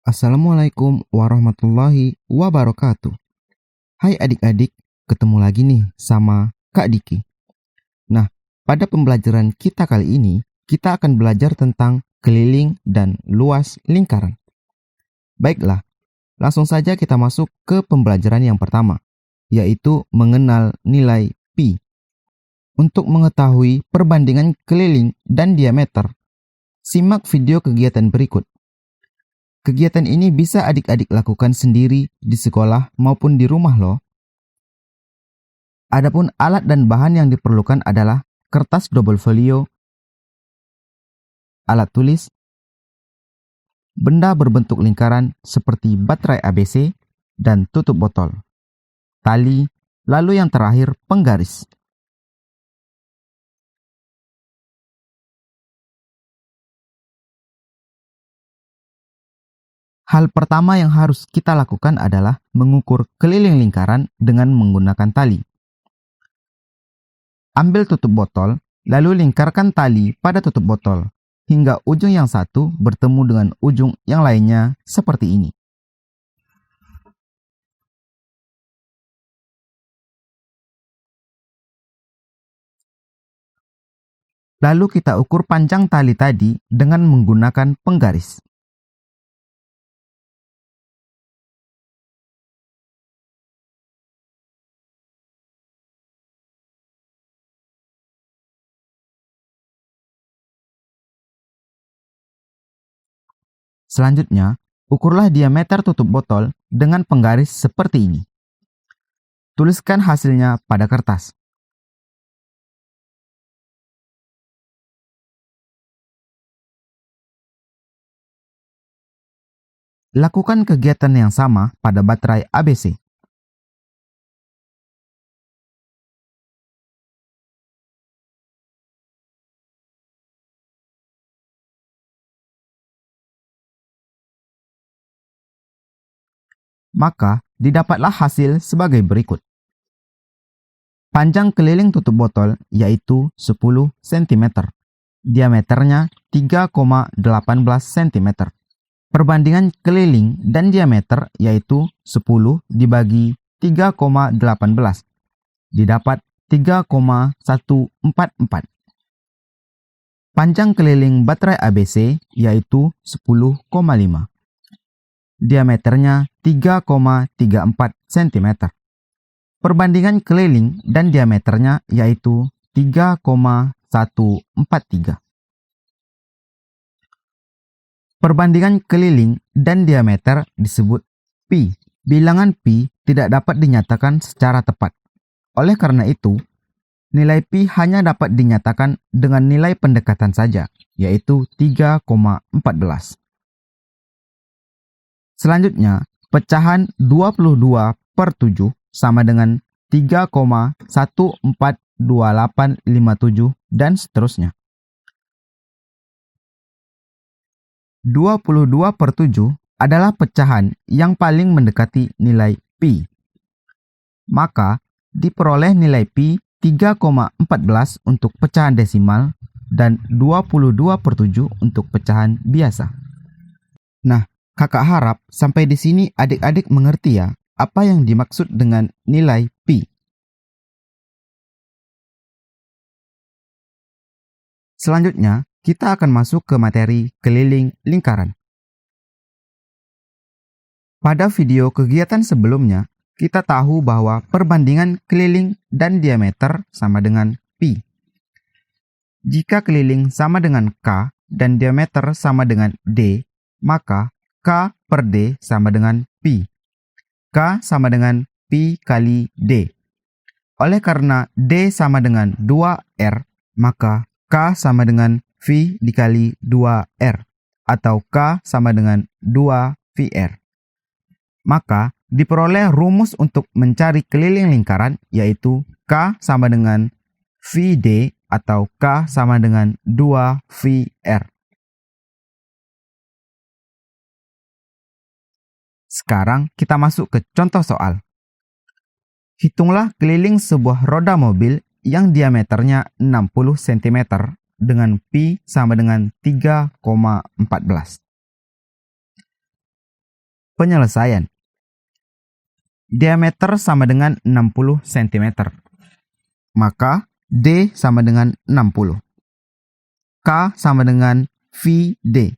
Assalamualaikum warahmatullahi wabarakatuh. Hai adik-adik, ketemu lagi nih sama Kak Diki. Nah, pada pembelajaran kita kali ini, kita akan belajar tentang keliling dan luas lingkaran. Baiklah, langsung saja kita masuk ke pembelajaran yang pertama, yaitu mengenal nilai pi. Untuk mengetahui perbandingan keliling dan diameter, simak video kegiatan berikut. Kegiatan ini bisa adik-adik lakukan sendiri di sekolah maupun di rumah loh. Adapun alat dan bahan yang diperlukan adalah kertas double folio, alat tulis, benda berbentuk lingkaran seperti baterai ABC dan tutup botol, tali, lalu yang terakhir penggaris. Hal pertama yang harus kita lakukan adalah mengukur keliling lingkaran dengan menggunakan tali. Ambil tutup botol, lalu lingkarkan tali pada tutup botol, hingga ujung yang satu bertemu dengan ujung yang lainnya seperti ini. Lalu kita ukur panjang tali tadi dengan menggunakan penggaris. Selanjutnya, ukurlah diameter tutup botol dengan penggaris seperti ini. Tuliskan hasilnya pada kertas. Lakukan kegiatan yang sama pada baterai ABC. Maka, didapatlah hasil sebagai berikut. Panjang keliling tutup botol yaitu 10 cm. Diameternya 3,18 cm. Perbandingan keliling dan diameter yaitu 10 dibagi 3,18. Didapat 3,144. Panjang keliling baterai ABC yaitu 10,5. Diameternya 3,34 cm. Perbandingan keliling dan diameternya yaitu 3,143. Perbandingan keliling dan diameter disebut pi. Bilangan pi tidak dapat dinyatakan secara tepat. Oleh karena itu, nilai pi hanya dapat dinyatakan dengan nilai pendekatan saja, yaitu 3,14. Selanjutnya, pecahan 22/7 sama dengan 3,142857 dan seterusnya. 22/7 adalah pecahan yang paling mendekati nilai pi. Maka, diperoleh nilai pi 3,14 untuk pecahan desimal dan 22/7 untuk pecahan biasa. Nah, kakak harap sampai di sini adik-adik mengerti ya apa yang dimaksud dengan nilai pi. Selanjutnya, kita akan masuk ke materi keliling lingkaran. Pada video kegiatan sebelumnya, kita tahu bahwa perbandingan keliling dan diameter sama dengan pi. Jika keliling sama dengan K dan diameter sama dengan D, maka K per D sama dengan pi. K sama dengan pi kali D. Oleh karena D sama dengan 2R, maka K sama dengan V dikali 2R, atau K sama dengan 2VR. Maka, diperoleh rumus untuk mencari keliling lingkaran, yaitu K sama dengan VD atau K sama dengan 2VR. Sekarang kita masuk ke contoh soal. Hitunglah keliling sebuah roda mobil yang diameternya 60 cm dengan pi sama dengan 3,14. Penyelesaian. Diameter sama dengan 60 cm. Maka D sama dengan 60. K sama dengan VD.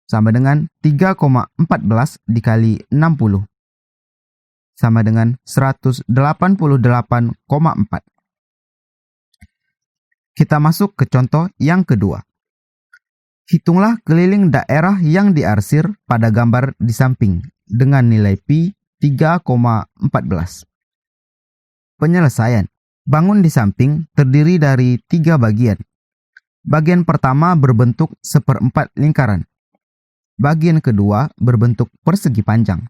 Sama dengan 3,14 dikali 60. Sama dengan 188,4. Kita masuk ke contoh yang kedua. Hitunglah keliling daerah yang diarsir pada gambar di samping dengan nilai pi 3,14. Penyelesaian. Bangun di samping terdiri dari 3 bagian. Bagian pertama berbentuk seperempat lingkaran. Bagian kedua berbentuk persegi panjang.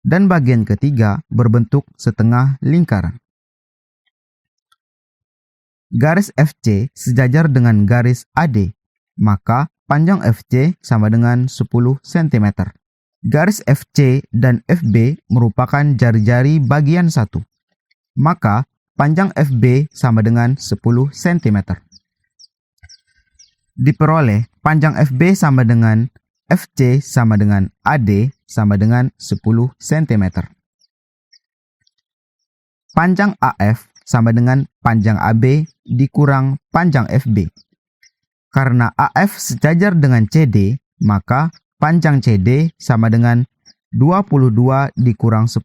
Dan bagian ketiga berbentuk setengah lingkaran. Garis FC sejajar dengan garis AD, maka panjang FC sama dengan 10 cm. Garis FC dan FB merupakan jari-jari bagian satu, maka panjang FB sama dengan 10 cm. Diperoleh panjang FB sama dengan FC sama dengan AD sama dengan 10 cm. Panjang AF sama dengan panjang AB dikurang panjang FB. Karena AF sejajar dengan CD, maka panjang CD sama dengan 22 dikurang 10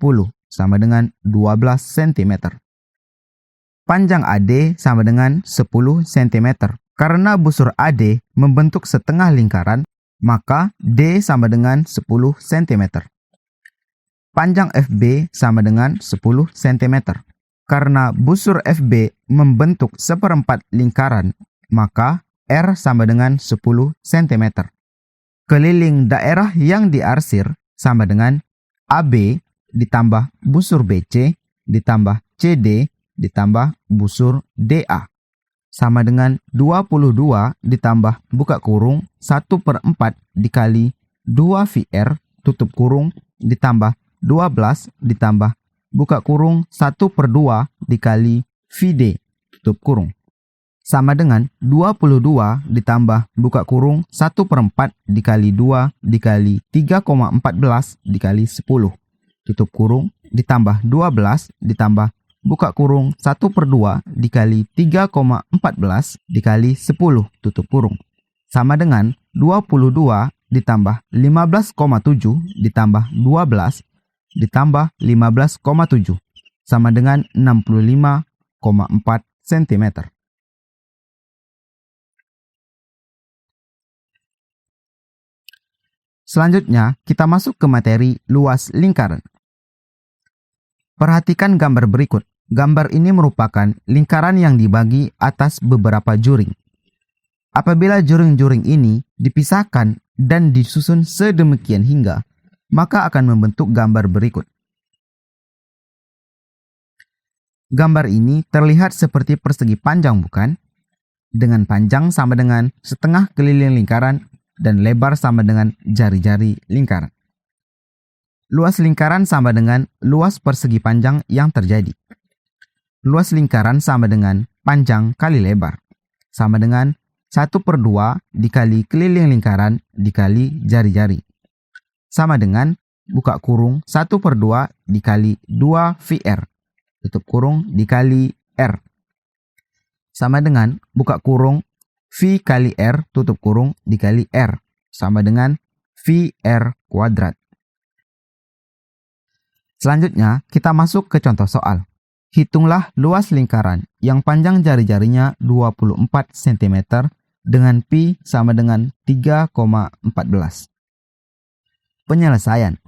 sama dengan 12 cm. Panjang AD sama dengan 10 cm. Karena busur AD membentuk setengah lingkaran, maka D sama dengan 10 cm. Panjang FB sama dengan 10 cm. Karena busur FB membentuk seperempat lingkaran, maka R sama dengan 10 cm. Keliling daerah yang diarsir sama dengan AB ditambah busur BC ditambah CD ditambah busur DA. Sama dengan 22 ditambah buka kurung 1/4 dikali 2 VR tutup kurung ditambah 12 ditambah buka kurung 1/2 dikali VD tutup kurung. Sama dengan 22 ditambah buka kurung 1/4 dikali 2 dikali 3,14 dikali 10 tutup kurung ditambah 12 ditambah buka kurung 1/2 dikali 3,14 dikali 10 tutup kurung. Sama dengan 22 ditambah 15,7 ditambah 12 ditambah 15,7 sama dengan 65,4 cm. Selanjutnya, kita masuk ke materi luas lingkaran. Perhatikan gambar berikut. Gambar ini merupakan lingkaran yang dibagi atas beberapa juring. Apabila juring-juring ini dipisahkan dan disusun sedemikian hingga, maka akan membentuk gambar berikut. Gambar ini terlihat seperti persegi panjang, bukan? Dengan panjang sama dengan setengah keliling lingkaran dan lebar sama dengan jari-jari lingkaran. Luas lingkaran sama dengan luas persegi panjang yang terjadi. Luas lingkaran sama dengan panjang kali lebar. Sama dengan 1/2 dikali keliling lingkaran dikali jari-jari. Sama dengan buka kurung 1/2 dikali 2 VR. Tutup kurung dikali R. Sama dengan buka kurung V kali R tutup kurung dikali R. Sama dengan VR kuadrat. Selanjutnya, kita masuk ke contoh soal. Hitunglah luas lingkaran yang panjang jari-jarinya 24 cm dengan pi sama dengan 3,14. Penyelesaian.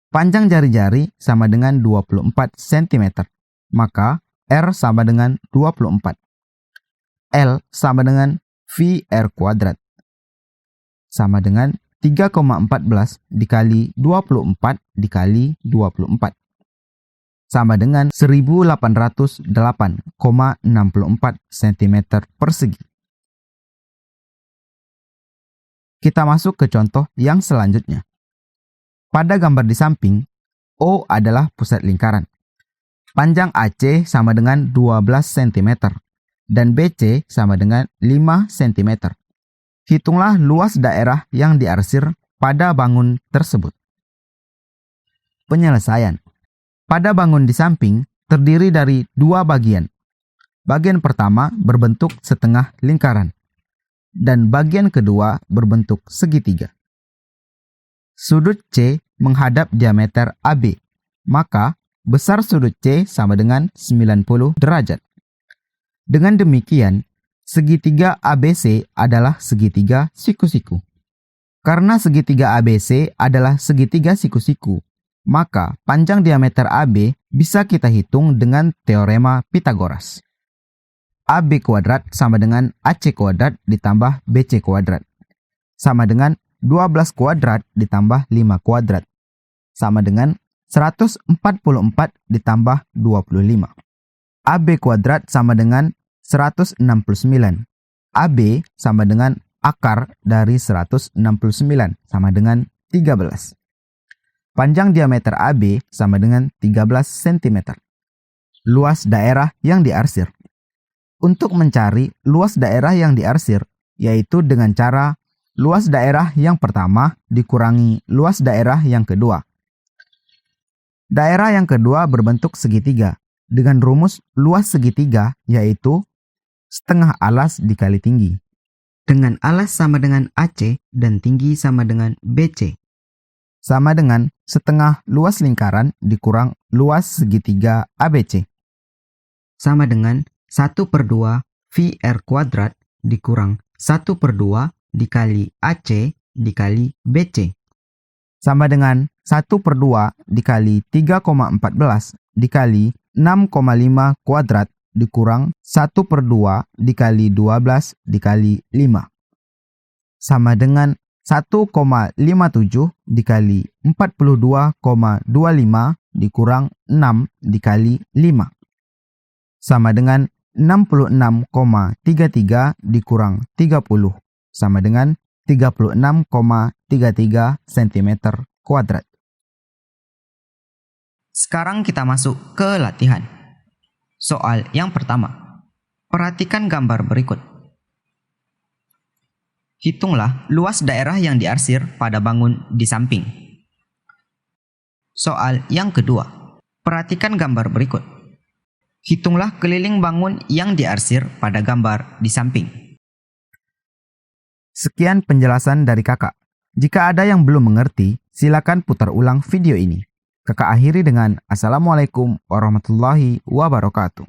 Panjang jari-jari sama dengan 24 cm, maka R sama dengan 24. L sama dengan VR kuadrat. Sama dengan 3,14 dikali 24 dikali 24. Sama dengan 1808,64 cm persegi. Kita masuk ke contoh yang selanjutnya. Pada gambar di samping, O adalah pusat lingkaran. Panjang AC sama dengan 12 cm dan BC sama dengan 5 cm. Hitunglah luas daerah yang diarsir pada bangun tersebut. Penyelesaian. Pada bangun di samping terdiri dari dua bagian. Bagian pertama berbentuk setengah lingkaran, dan bagian kedua berbentuk segitiga. Sudut C menghadap diameter AB, maka besar sudut C sama dengan 90 derajat. Dengan demikian, segitiga ABC adalah segitiga siku-siku. Karena segitiga ABC adalah segitiga siku-siku, maka panjang diameter AB bisa kita hitung dengan teorema Pythagoras. AB kuadrat sama dengan AC kuadrat ditambah BC kuadrat, sama dengan 12 kuadrat ditambah 5 kuadrat, sama dengan 144 ditambah 25. AB kuadrat sama dengan 169. AB sama dengan akar dari 169, sama dengan 13. Panjang diameter AB sama dengan 13 cm. Luas daerah yang diarsir. Untuk mencari luas daerah yang diarsir, yaitu dengan cara luas daerah yang pertama dikurangi luas daerah yang kedua. Daerah yang kedua berbentuk segitiga, dengan rumus luas segitiga yaitu setengah alas dikali tinggi. Dengan alas sama dengan AC dan tinggi sama dengan BC. Sama dengan setengah luas lingkaran dikurang luas segitiga ABC. Sama dengan 1/2 VR kuadrat dikurang 1/2 dikali AC dikali BC. Sama dengan 1/2 dikali 3,14 dikali 6,5 kuadrat dikurang 1/2 dikali 12 dikali 5. Sama dengan 1,57 dikali 42,25 dikurang 6 dikali 5. Sama dengan 66,33 dikurang 30, sama dengan 36,33 cm kuadrat. Sekarang kita masuk ke latihan. Soal yang pertama. Perhatikan gambar berikut. Hitunglah luas daerah yang diarsir pada bangun di samping. Soal yang kedua. Perhatikan gambar berikut. Hitunglah keliling bangun yang diarsir pada gambar di samping. Sekian penjelasan dari kakak. Jika ada yang belum mengerti, silakan putar ulang video ini. Kakak akhiri dengan Assalamualaikum warahmatullahi wabarakatuh.